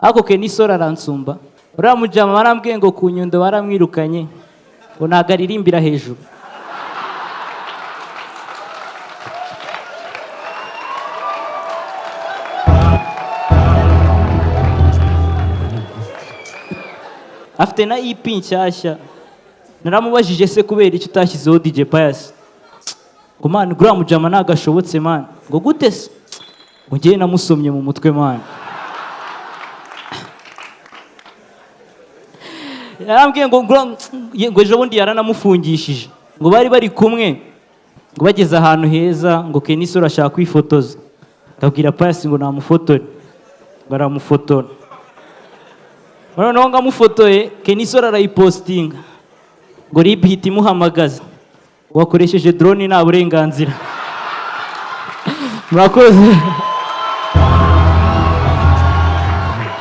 ako Kenisoro aransumba. Uriya mujama barambwiye ngo ku Nyundo baramwirukanye ngo ntabwo aririmbira hejuru. Afite na EP nshyashya. Naramubajije se kubera icyo utashyizeho DJ Pius. Ngo man uriya mujama ntabwo ashobotse man. Ngo gute se? Ngo njyewe namusomye mu mutwe man. Yarambwiye ngo ejo bundi yaranamufungishije. Ngo bari kumwe. Ngo bageze ahantu heza ngo Kenisoro ashaka kwifotoza. Ndabwira Pius ngo namufotore. Ngo aramufotora. Noneho ngo amufotoye Kenisoro arayipostinga. Ngo RIB ihita imuhamagaza. Wakoresheje drone nta burenganzira. Murakoze.